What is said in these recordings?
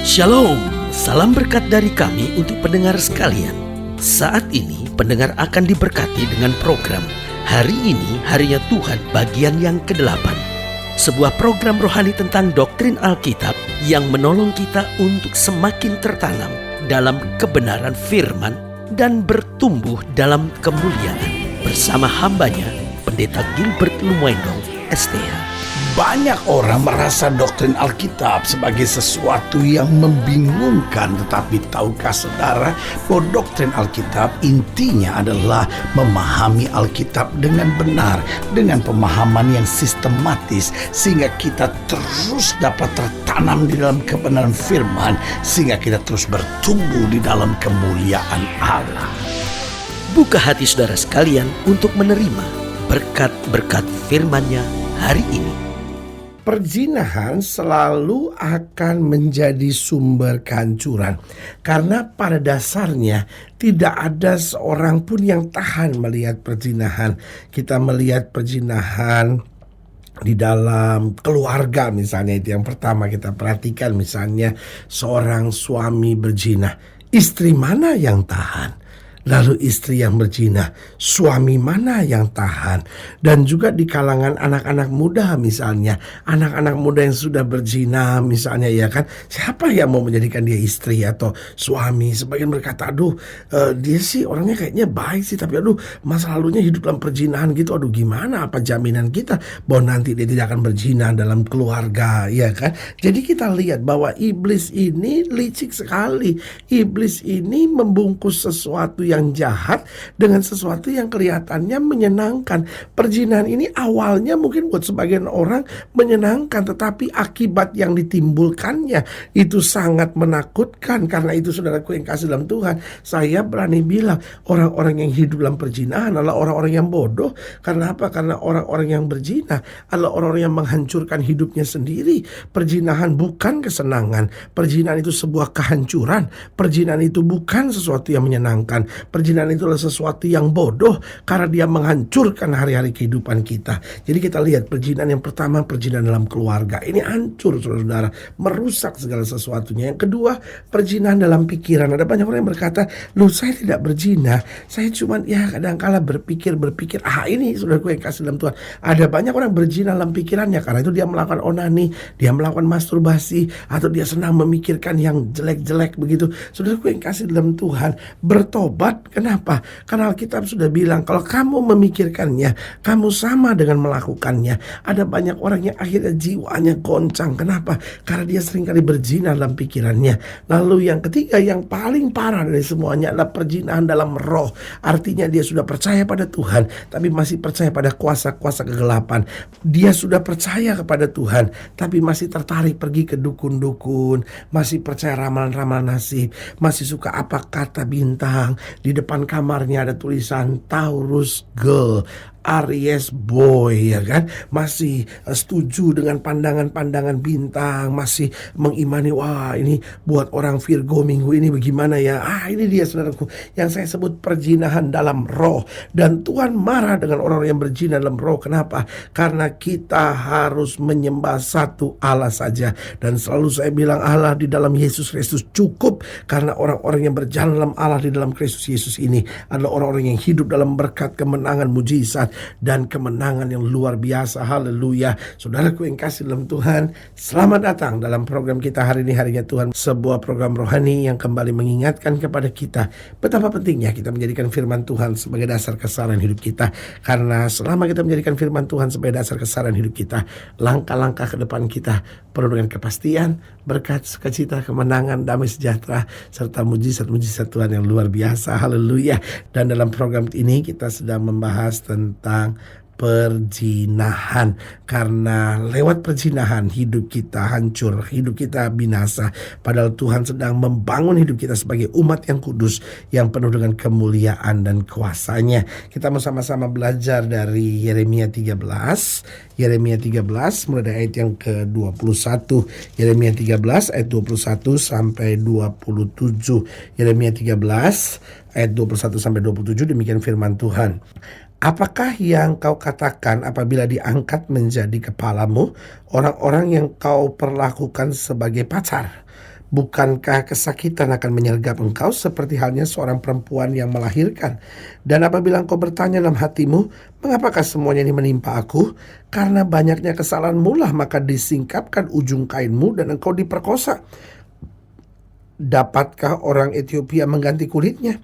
Shalom, salam berkat dari kami untuk pendengar sekalian. Saat ini pendengar akan diberkati dengan program Hari Ini Harinya Tuhan bagian yang ke-8. Sebuah program rohani tentang doktrin Alkitab yang menolong kita untuk semakin tertanam dalam kebenaran firman dan bertumbuh dalam kemuliaan. Bersama hambanya, Pendeta Gilbert Lumwendong, STH. Banyak orang merasa doktrin Alkitab sebagai sesuatu yang membingungkan. Tetapi tahukah saudara bahwa doktrin Alkitab intinya adalah memahami Alkitab dengan benar, dengan pemahaman yang sistematis, sehingga kita terus dapat tertanam di dalam kebenaran firman, sehingga kita terus bertumbuh di dalam kemuliaan Allah. Buka hati saudara sekalian untuk menerima berkat-berkat firman-Nya hari ini. Perzinahan selalu akan menjadi sumber kehancuran, karena pada dasarnya tidak ada seorang pun yang tahan melihat perzinahan. Kita melihat perzinahan di dalam keluarga misalnya, itu yang pertama kita perhatikan. Misalnya seorang suami berzina, istri mana yang tahan? Lalu istri yang berzina, suami mana yang tahan? Dan juga di kalangan anak-anak muda misalnya, anak-anak muda yang sudah berzina misalnya, ya kan, siapa yang mau menjadikan dia istri atau suami? Sebagian berkata, dia sih orangnya kayaknya baik sih, tapi masa lalunya hidup dalam perzinahan gitu. Gimana, apa jaminan kita bahwa nanti dia tidak akan berzina dalam keluarga, ya kan? Jadi kita lihat bahwa iblis ini licik sekali. Iblis ini membungkus sesuatu yang jahat dengan sesuatu yang kelihatannya menyenangkan. Perzinahan ini awalnya mungkin buat sebagian orang menyenangkan, tetapi akibat yang ditimbulkannya itu sangat menakutkan. Karena itu saudaraku yang kasih dalam Tuhan, saya berani bilang orang-orang yang hidup dalam perzinahan adalah orang-orang yang bodoh. Karena apa? Karena orang-orang yang berzina adalah orang-orang yang menghancurkan hidupnya sendiri. Perzinahan bukan kesenangan. Perzinahan itu sebuah kehancuran. Perzinahan itu bukan sesuatu yang menyenangkan. Perzinahan itu adalah sesuatu yang bodoh, karena dia menghancurkan hari-hari kehidupan kita. Jadi kita lihat perzinahan yang pertama, perzinahan dalam keluarga. Ini hancur saudara, merusak segala sesuatunya. Yang kedua, perzinahan dalam pikiran. Ada banyak orang yang berkata, saya tidak berzina, saya cuma kadang-kala berpikir. Ini saudaraku yang kasih dalam Tuhan, ada banyak orang berzina dalam pikirannya. Karena itu dia melakukan onani, dia melakukan masturbasi, atau dia senang memikirkan yang jelek-jelek begitu. Saudaraku yang kasih dalam Tuhan, bertobat. Kenapa? Karena Alkitab sudah bilang kalau kamu memikirkannya, kamu sama dengan melakukannya. Ada banyak orang yang akhirnya jiwanya goncang. Kenapa? Karena dia seringkali berzina dalam pikirannya. Lalu yang ketiga, yang paling parah dari semuanya adalah perzinahan dalam roh. Artinya dia sudah percaya pada Tuhan, tapi masih percaya pada kuasa-kuasa kegelapan. Dia sudah percaya kepada Tuhan, tapi masih tertarik pergi ke dukun-dukun, masih percaya ramalan-ramalan nasib, masih suka apa kata bintang. Di depan kamarnya ada tulisan Taurus Girl, Aries Boy, ya kan? Masih setuju dengan pandangan-pandangan bintang, masih mengimani, wah ini buat orang Virgo minggu ini bagaimana ya. Ini dia saudaraku yang saya sebut perzinahan dalam roh. Dan Tuhan marah dengan orang yang berzina dalam roh. Kenapa? Karena kita harus menyembah satu Allah saja. Dan selalu saya bilang Allah di dalam Yesus Kristus cukup. Karena orang-orang yang berjalan dalam Allah di dalam Kristus Yesus ini adalah orang-orang yang hidup dalam berkat, kemenangan, mujizat, dan kemenangan yang luar biasa. Haleluya. Saudaraku yang kasih dalam Tuhan, selamat datang dalam program kita Hari Ini Harinya Tuhan, sebuah program rohani yang kembali mengingatkan kepada kita betapa pentingnya kita menjadikan firman Tuhan sebagai dasar kesabaran hidup kita. Karena selama kita menjadikan firman Tuhan sebagai dasar kesabaran hidup kita, langkah-langkah ke depan kita penuh dengan kepastian, berkat, sukacita, kemenangan, damai sejahtera, serta mujizat-mujizat Tuhan yang luar biasa. Haleluya. Dan dalam program ini kita sedang membahas tentang perzinahan. Karena lewat perzinahan hidup kita hancur, hidup kita binasa. Padahal Tuhan sedang membangun hidup kita sebagai umat yang kudus, yang penuh dengan kemuliaan dan kuasanya. Kita mau sama-sama belajar dari Yeremia 13. Yeremia 13 mulai dari ayat yang ke-21. Yeremia 13 ayat 21 sampai 27. Yeremia 13 ayat 21 sampai 27, demikian firman Tuhan. Apakah yang kau katakan apabila diangkat menjadi kepalamu orang-orang yang kau perlakukan sebagai pacar? Bukankah kesakitan akan menyergap engkau seperti halnya seorang perempuan yang melahirkan? Dan apabila engkau bertanya dalam hatimu, mengapakah semuanya ini menimpa aku? Karena banyaknya kesalahanmu lah maka disingkapkan ujung kainmu dan engkau diperkosa. Dapatkah orang Ethiopia mengganti kulitnya?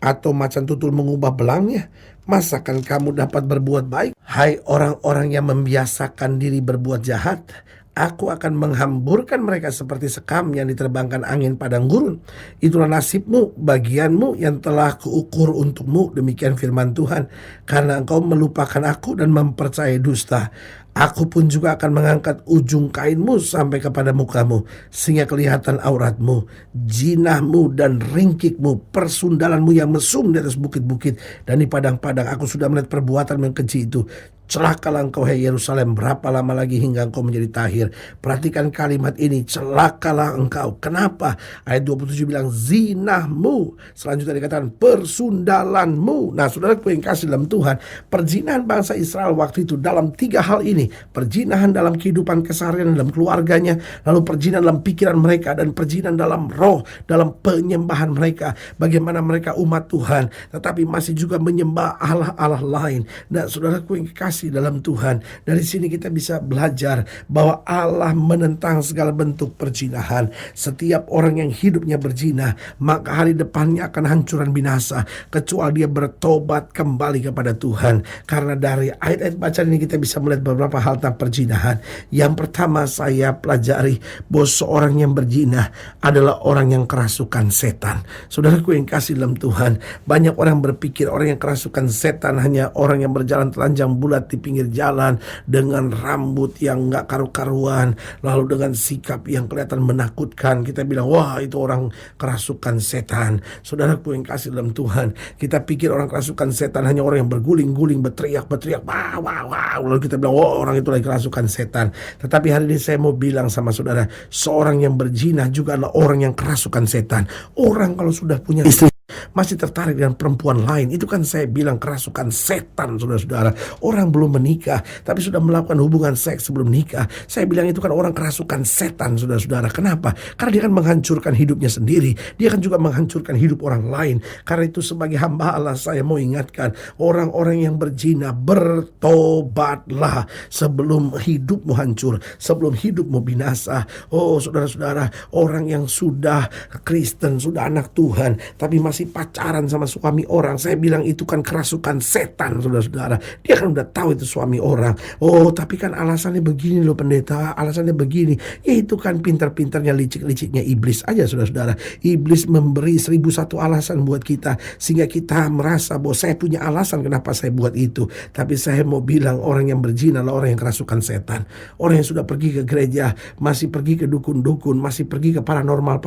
Atau macan tutul mengubah belangnya? Masakan kamu dapat berbuat baik? Hai orang-orang yang membiasakan diri berbuat jahat, aku akan menghamburkan mereka seperti sekam yang diterbangkan angin padang gurun. Itulah nasibmu, bagianmu yang telah kuukur untukmu, demikian firman Tuhan. Karena engkau melupakan aku dan mempercayai dusta, aku pun juga akan mengangkat ujung kainmu sampai kepada mukamu, sehingga kelihatan auratmu, jinahmu dan ringkikmu, persundalanmu yang mesum di atas bukit-bukit dan di padang-padang. Aku sudah melihat perbuatan yang keji itu. Celakalah engkau, hai Yerusalem, berapa lama lagi hingga engkau menjadi tahir? Perhatikan kalimat ini, celakalah engkau. Kenapa? Ayat 27 bilang zinahmu. Selanjutnya dikatakan persundalanmu. Nah, saudaraku yang kasih dalam Tuhan, perzinahan bangsa Israel waktu itu dalam 3 hal ini. Perzinahan dalam kehidupan keseharian dalam keluarganya, lalu perzinahan dalam pikiran mereka, dan perzinahan dalam roh, dalam penyembahan mereka. Bagaimana mereka umat Tuhan tetapi masih juga menyembah Allah-Allah lain. Nah, saudaraku yang kasih dalam Tuhan, dari sini kita bisa belajar bahwa Allah menentang segala bentuk perzinahan. Setiap orang yang hidupnya berzina, maka hari depannya akan hancuran binasa kecuali dia bertobat kembali kepada Tuhan. Karena dari ayat-ayat bacaan ini kita bisa melihat beberapa hal tentang perzinahan. Yang pertama saya pelajari bahwa seorang yang berzina adalah orang yang kerasukan setan. Saudaraku yang kasih dalam Tuhan, banyak orang berpikir orang yang kerasukan setan hanya orang yang berjalan telanjang bulat di pinggir jalan dengan rambut yang gak karu-karuan, lalu dengan sikap yang kelihatan menakutkan. Kita bilang, wah itu orang kerasukan setan. Saudaraku yang kasih dalam Tuhan, kita pikir orang kerasukan setan hanya orang yang berguling-guling, berteriak-berteriak, wah, wah, wah. Lalu kita bilang, oh orang itu lagi kerasukan setan. Tetapi hari ini saya mau bilang sama saudara, seorang yang berzina juga adalah orang yang kerasukan setan. Orang kalau sudah punya istri masih tertarik dengan perempuan lain, itu kan saya bilang kerasukan setan, saudara-saudara. Orang belum menikah tapi sudah melakukan hubungan seks sebelum nikah, saya bilang itu kan orang kerasukan setan, saudara-saudara. Kenapa? Karena dia akan menghancurkan hidupnya sendiri, dia akan juga menghancurkan hidup orang lain. Karena itu sebagai hamba Allah saya mau ingatkan orang-orang yang berzina, bertobatlah sebelum hidupmu hancur, sebelum hidupmu binasa. Oh saudara-saudara, orang yang sudah Kristen, sudah anak Tuhan tapi masih pacaran sama suami orang, saya bilang itu kan kerasukan setan, saudara-saudara. Dia kan udah tahu itu suami orang. Oh tapi kan alasannya begini loh pendeta, alasannya begini. Ya itu kan pintar-pintarnya, licik-liciknya iblis aja, saudara-saudara. Iblis memberi 1001 alasan buat kita sehingga kita merasa bahwa saya punya alasan kenapa saya buat itu. Tapi saya mau bilang orang yang berzina adalah orang yang kerasukan setan. Orang yang sudah pergi ke gereja, masih pergi ke dukun-dukun, masih pergi ke paranormal.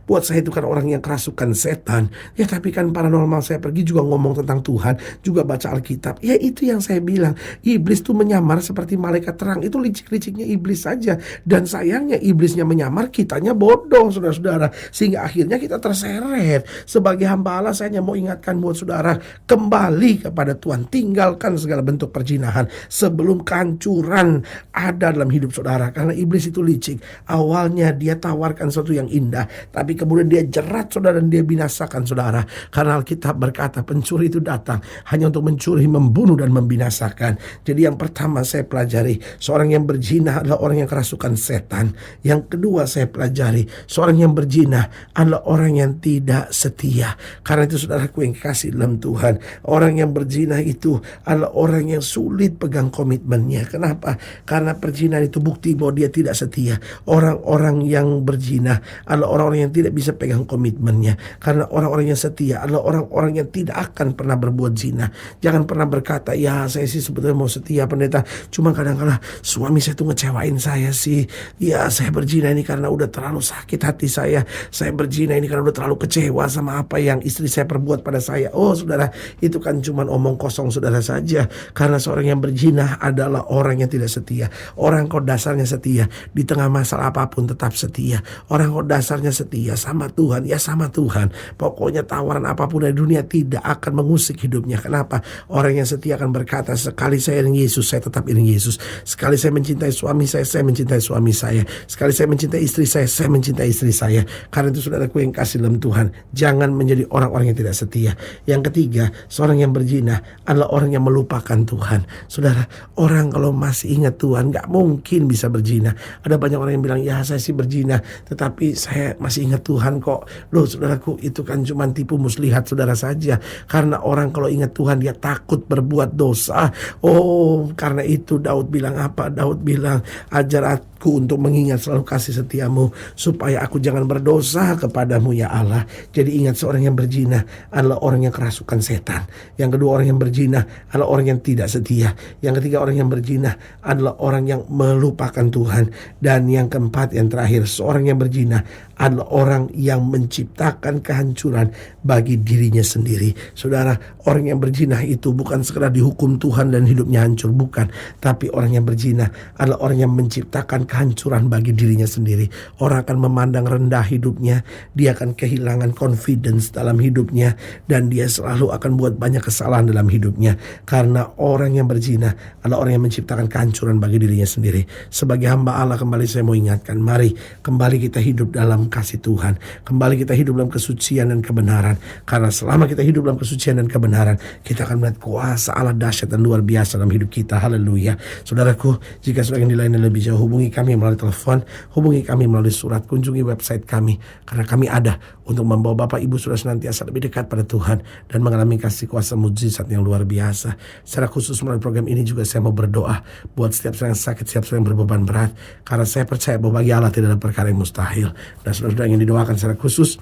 Buat saya itu kan orang yang kerasukan setan. Ya tapi kan paranormal saya pergi juga ngomong tentang Tuhan, juga baca Alkitab. Ya itu yang saya bilang, iblis tuh menyamar seperti malaikat terang. Itu licik-liciknya iblis saja. Dan sayangnya iblisnya menyamar, kitanya bodoh, saudara-saudara. Sehingga akhirnya kita terseret. Sebagai hamba Allah saya hanya mau ingatkan buat saudara, kembali kepada Tuhan. Tinggalkan segala bentuk perzinahan sebelum kehancuran ada dalam hidup saudara. Karena iblis itu licik. Awalnya dia tawarkan sesuatu yang indah, tapi kemudian dia jerat saudara dan dia binasakan saudara. Karena Alkitab berkata pencuri itu datang hanya untuk mencuri, membunuh dan membinasakan. Jadi yang pertama saya pelajari, seorang yang berzina adalah orang yang kerasukan setan. Yang kedua saya pelajari, seorang yang berzina adalah orang yang tidak setia. Karena itu saudaraku yang kasih dalam Tuhan, orang yang berzina itu adalah orang yang sulit pegang komitmennya. Kenapa? Karena perzinahan itu bukti bahwa dia tidak setia. Orang-orang yang berzina adalah orang-orang yang tidak bisa pegang komitmennya. Karena orang-orang yang setia adalah orang-orang yang tidak akan pernah berbuat zina. Jangan pernah berkata, ya saya sih sebetulnya mau setia pendeta, cuma kadang-kadang suami saya tuh ngecewain saya sih. Ya saya berzina ini karena udah terlalu sakit hati saya. Saya berzina ini karena udah terlalu kecewa sama apa yang istri saya perbuat pada saya. Oh saudara, itu kan cuma omong kosong saudara saja. Karena seorang yang berzina adalah orang yang tidak setia. Orang kok dasarnya setia, di tengah masalah apapun tetap setia. Orang kok dasarnya setia sama Tuhan, ya sama Tuhan. Pokoknya tawaran apapun dari dunia tidak akan mengusik hidupnya. Kenapa? Orang yang setia akan berkata, sekali saya iring Yesus, saya tetap iring Yesus. Sekali saya mencintai suami saya mencintai suami saya. Sekali saya mencintai istri saya mencintai istri saya. Karena itu saudaraku yang kasih dalam Tuhan, jangan menjadi orang-orang yang tidak setia. Yang ketiga, seorang yang berzina adalah orang yang melupakan Tuhan. Saudara, orang kalau masih ingat Tuhan gak mungkin bisa berzina. Ada banyak orang yang bilang, ya saya sih berzina, tetapi saya masih ingat Tuhan kok. Loh saudaraku, itu kan cuma tipu muslihat saudara saja. Karena orang kalau ingat Tuhan dia takut berbuat dosa. Oh, karena itu Daud bilang apa? Daud bilang, ajar aku untuk mengingat selalu kasih setiamu, supaya aku jangan berdosa kepadamu ya Allah. Jadi ingat, seorang yang berzina adalah orang yang kerasukan setan. Yang kedua, orang yang berzina adalah orang yang tidak setia. Yang ketiga, orang yang berzina adalah orang yang melupakan Tuhan. Dan yang keempat, yang terakhir, seorang yang berzina adalah orang yang menciptakan kehancuran bagi dirinya sendiri. Saudara, orang yang berzina itu bukan sekedar dihukum Tuhan dan hidupnya hancur, bukan. Tapi orang yang berzina adalah orang yang menciptakan kehancuran bagi dirinya sendiri. Orang akan memandang rendah hidupnya, dia akan kehilangan confidence dalam hidupnya, dan dia selalu akan buat banyak kesalahan dalam hidupnya. Karena orang yang berzina adalah orang yang menciptakan kehancuran bagi dirinya sendiri. Sebagai hamba Allah, kembali saya mau ingatkan, mari kembali kita hidup dalam kasih Tuhan. Kembali kita hidup dalam kesucian dan kebenaran. Karena selama kita hidup dalam kesucian dan kebenaran, kita akan melihat kuasa Allah dahsyat dan luar biasa dalam hidup kita. Haleluya. Saudaraku, jika saudara ingin dilayani lebih jauh, hubungi kami melalui telepon, hubungi kami melalui surat, kunjungi website kami. Karena kami ada untuk membawa Bapak Ibu Saudara senantiasa lebih dekat pada Tuhan dan mengalami kasih kuasa mujizat yang luar biasa. Secara khusus melalui program ini juga saya mau berdoa buat setiap orang yang sakit, setiap orang yang berbeban berat. Karena saya percaya bahwa bagi Allah tidak ada perkara yang mustahil. Dan saudara ingin didoakan secara khusus,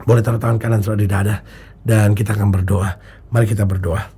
boleh taruh tangan kanan saudara di dada dan kita akan berdoa. Mari kita berdoa.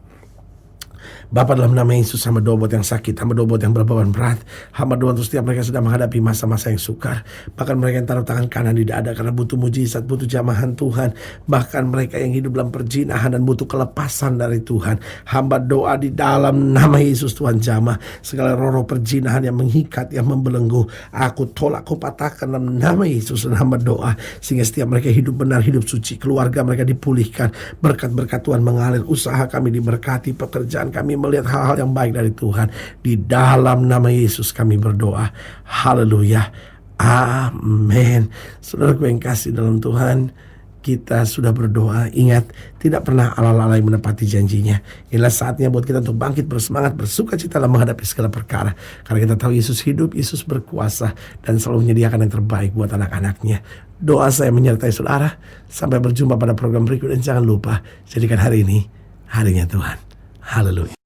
Bapa, dalam nama Yesus, hamba doa buat yang sakit, hamba doa buat yang berbeban berat, hamba doa untuk setiap mereka sedang menghadapi masa-masa yang sukar. Bahkan mereka yang taruh tangan kanan di dada karena butuh mujizat, butuh jamahan Tuhan. Bahkan mereka yang hidup dalam perjinahan dan butuh kelepasan dari Tuhan. Hamba doa di dalam nama Yesus, Tuhan jamah segala roh-roh perjinahan yang mengikat, yang membelenggu. Aku tolak, aku patahkan dalam nama Yesus. Dan hamba doa sehingga setiap mereka hidup benar, hidup suci, keluarga mereka dipulihkan, berkat-berkat Tuhan mengalir, usaha kami diberkati, pekerjaan kami melihat hal-hal yang baik dari Tuhan. Di dalam nama Yesus kami berdoa. Haleluya. Amin. Saudaraku yang kasih dalam Tuhan, kita sudah berdoa. Ingat, tidak pernah Allah lalai menepati janjinya. Inilah saatnya buat kita untuk bangkit bersemangat, bersuka cita dalam menghadapi segala perkara. Karena kita tahu Yesus hidup, Yesus berkuasa, dan selalu menyediakan yang terbaik buat anak-anaknya. Doa saya menyertai saudara. Sampai berjumpa pada program berikut, dan jangan lupa, jadikan hari ini harinya Tuhan. Haleluya.